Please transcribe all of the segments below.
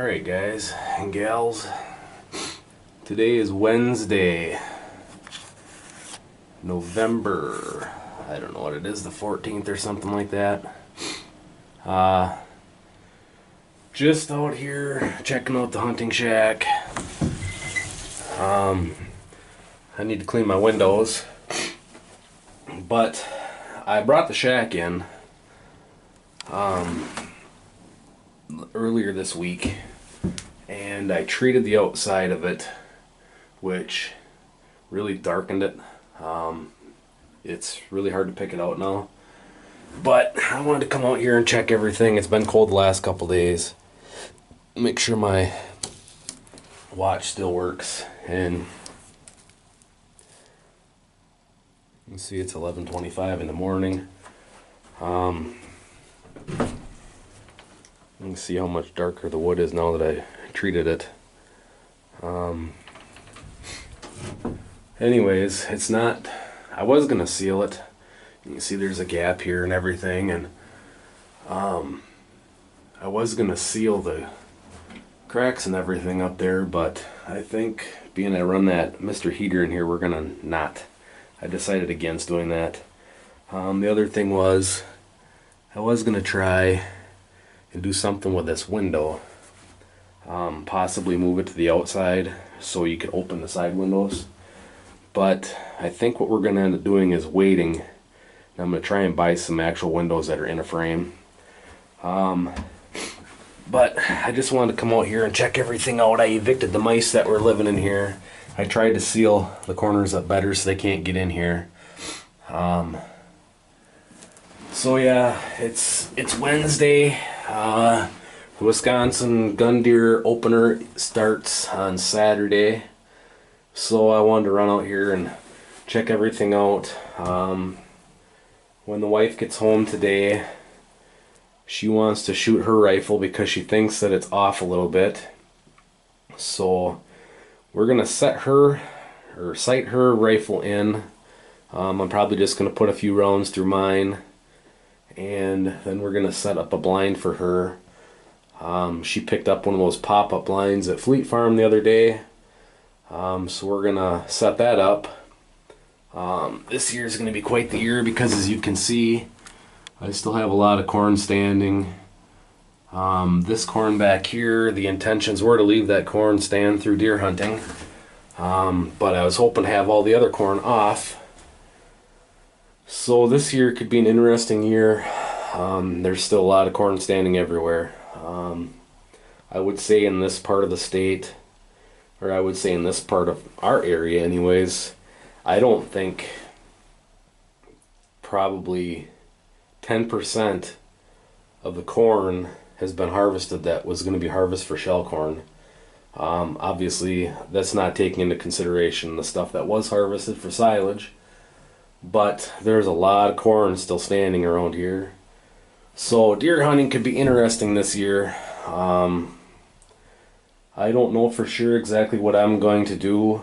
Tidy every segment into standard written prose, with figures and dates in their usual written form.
Alright guys and gals, today is Wednesday, November, I don't know what it is, the 14th or something like that. Just out here checking out the hunting shack. I need to clean my windows, but I brought the shack in earlier this week, and I treated the outside of it, which really darkened it. It's really hard to pick it out now, but I wanted to come out here and check everything. It's been cold the last couple days, make sure my watch still works, and you can see it's 11:25 in the morning. You can see how much darker the wood is now that I treated it. Anyways, it's not, I was gonna seal it. You can see there's a gap here and everything, and I was gonna seal the cracks and everything up there, but I think being I run that Mr. Heater in here, we're gonna not. I decided against doing that. The other thing was, I was gonna try and do something with this window, possibly move it to the outside so you could open the side windows, but I think what we're going to end up doing is waiting, and I'm going to try and buy some actual windows that are in a frame. But I just wanted to come out here and check everything out. I evicted the mice that were living in here. I tried to seal the corners up better so they can't get in here. So yeah, it's Wednesday. The Wisconsin gun deer opener starts on Saturday, so I wanted to run out here and check everything out. When the wife gets home today, she wants to shoot her rifle because she thinks that it's off a little bit, so we're gonna sight her rifle in. I'm probably just gonna put a few rounds through mine, and then we're gonna set up a blind for her. She picked up one of those pop-up blinds at Fleet Farm the other day, so we're gonna set that up. This year is gonna be quite the year because, as you can see, I still have a lot of corn standing. This corn back here, the intentions were to leave that corn stand through deer hunting, but I was hoping to have all the other corn off. So this year could be an interesting year. There's still a lot of corn standing everywhere. I would say in this part of the state, or I would say in this part of our area anyways, I don't think, probably 10% of the corn has been harvested that was going to be harvested for shell corn. Obviously that's not taking into consideration the stuff that was harvested for silage. But there's a lot of corn still standing around here. So deer hunting could be interesting this year. I don't know for sure exactly what I'm going to do.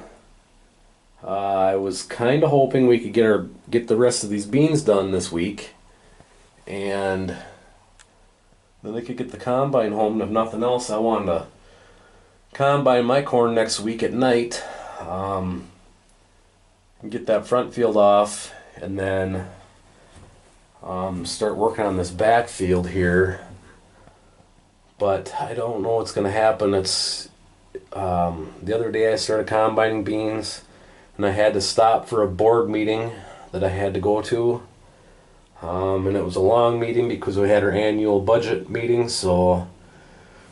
I was kind of hoping we could get the rest of these beans done this week, and then I could get the combine home. And if nothing else, I wanted to combine my corn next week at night. Get that front field off, and then start working on this back field here. But I don't know what's going to happen. It's the other day I started combining beans, and I had to stop for a board meeting that I had to go to, and it was a long meeting because we had our annual budget meeting. So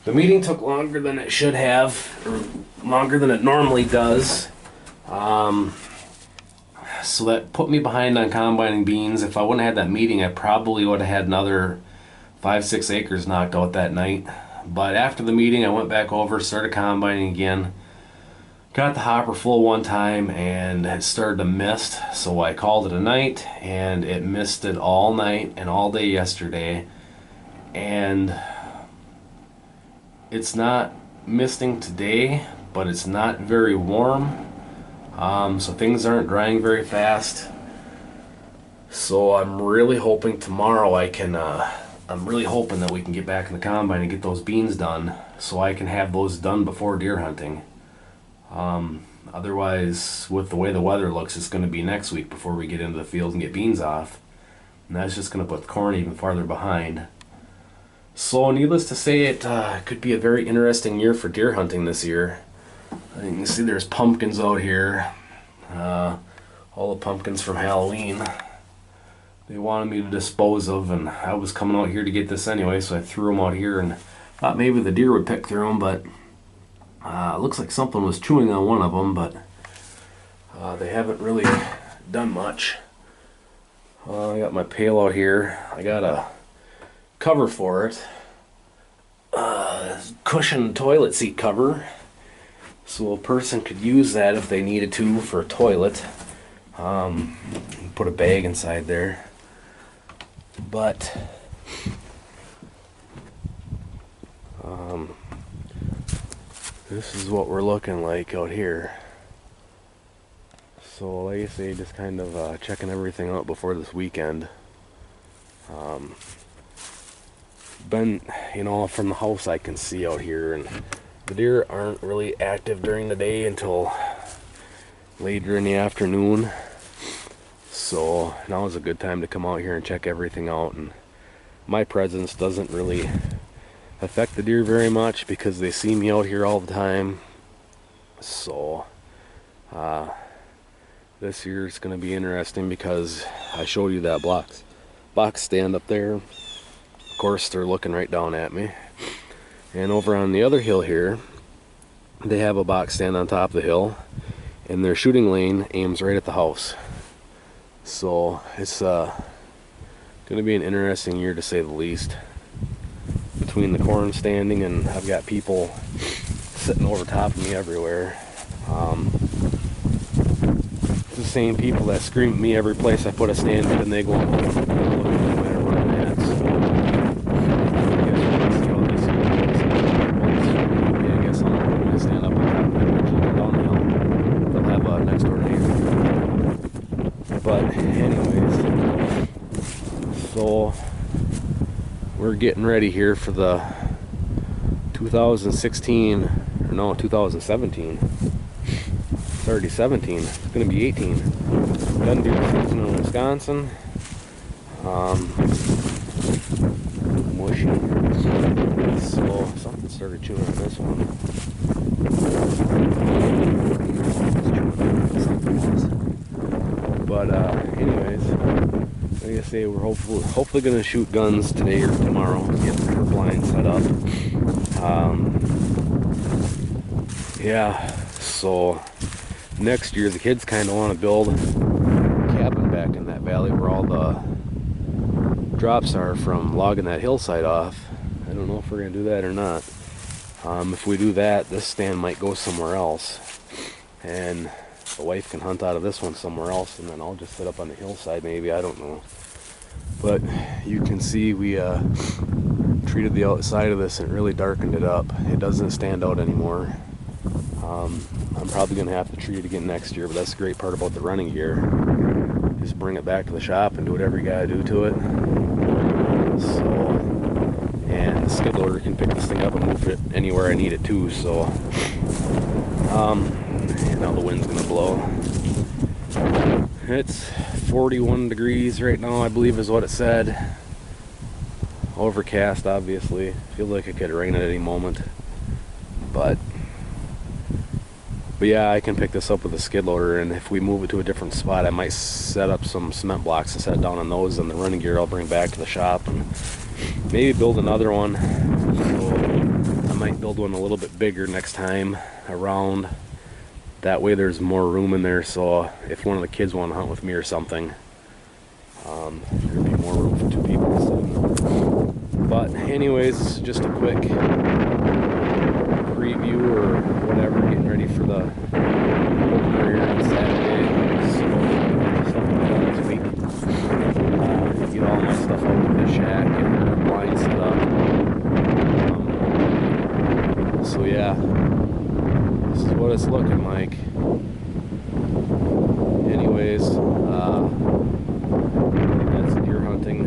the meeting took longer than it should have, or longer than it normally does. So that put me behind on combining beans. If I wouldn't have had that meeting, I probably would have had another 5-6 acres knocked out that night. But after the meeting, I went back over, started combining again. Got the hopper full one time, and it started to mist. So I called it a night, and it misted all night and all day yesterday. And it's not misting today, but it's not very warm. So things aren't drying very fast. So I'm really hoping tomorrow I can I'm really hoping that we can get back in the combine and get those beans done so I can have those done before deer hunting. Otherwise, with the way the weather looks, it's going to be next week before we get into the field and get beans off. And that's just going to put corn even farther behind. So needless to say, it could be a very interesting year for deer hunting this year. You can see there's pumpkins out here. All the pumpkins from Halloween. They wanted me to dispose of, and I was coming out here to get this anyway, so I threw them out here and thought maybe the deer would pick through them, but it looks like something was chewing on one of them, but they haven't really done much. I got my pail out here. I got a cover for it. Cushion toilet seat cover. So a person could use that if they needed to for a toilet. Put a bag inside there. But this is what we're looking like out here. So like I say, just kind of checking everything out before this weekend. Been, you know, from the house I can see out here, and the deer aren't really active during the day until later in the afternoon. So now is a good time to come out here and check everything out, and my presence doesn't really affect the deer very much because they see me out here all the time. So this year is going to be interesting because I showed you that box stand up there. Of course, they're looking right down at me. And over on the other hill here, they have a box stand on top of the hill, and their shooting lane aims right at the house. So it's going to be an interesting year to say the least. Between the corn standing, and I've got people sitting over top of me everywhere. The same people that scream at me every place I put a stand up, and they go and look no matter where I'm at. So, I guess I'm going to stand up on top of it and go down the hill. They'll have a next door neighbor. But anyways, so we're getting ready here for the 2016, or no, 2017. It's already 17. It's going to be 18. Gun deer season in Wisconsin. Mushy. So something started chewing on this one. But anyways, like I say, we're hopefully going to shoot guns today or tomorrow. Get our blind set up. Yeah. So next year the kids kind of want to build a cabin back in that valley where all the drops are from logging that hillside off. I don't know if we're going to do that or not. If we do that, this stand might go somewhere else, and the wife can hunt out of this one somewhere else, and then I'll just sit up on the hillside maybe, I don't know. But you can see we treated the outside of this and it really darkened it up. It doesn't stand out anymore. I'm probably going to have to treat it again next year, but that's the great part about the running gear. Just bring it back to the shop and do whatever you got to do to it. So, and the skid loader can pick this thing up and move it anywhere I need it to, so now the wind's going to blow. It's 41 degrees right now, I believe is what it said. Overcast, obviously. Feels like it could rain at any moment. But yeah, I can pick this up with a skid loader, and if we move it to a different spot, I might set up some cement blocks and set it down on those, and the running gear I'll bring back to the shop and maybe build another one. So I might build one a little bit bigger next time around. That way there's more room in there, so if one of the kids want to hunt with me or something, there'd be more room for two people. But anyways, just a quick preview or whatever, getting ready for the opener here on Saturday. So stuff to do this week. Get all my stuff out of the shack and the blind set up. So yeah, this is what it's looking like. Anyways, I think that's deer hunting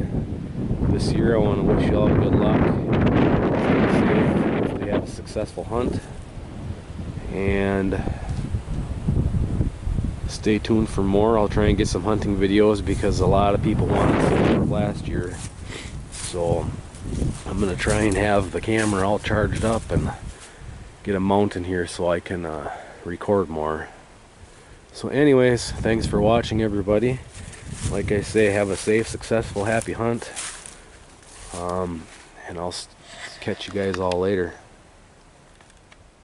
this this year. I want to wish you all good luck. Stay safe. Hopefully you have a successful hunt. And stay tuned for more. I'll try and get some hunting videos because a lot of people wanted some more last year. So I'm going to try and have the camera all charged up and get a mount in here so I can record more. So anyways, thanks for watching, everybody. Like I say, have a safe, successful, happy hunt. And I'll catch you guys all later.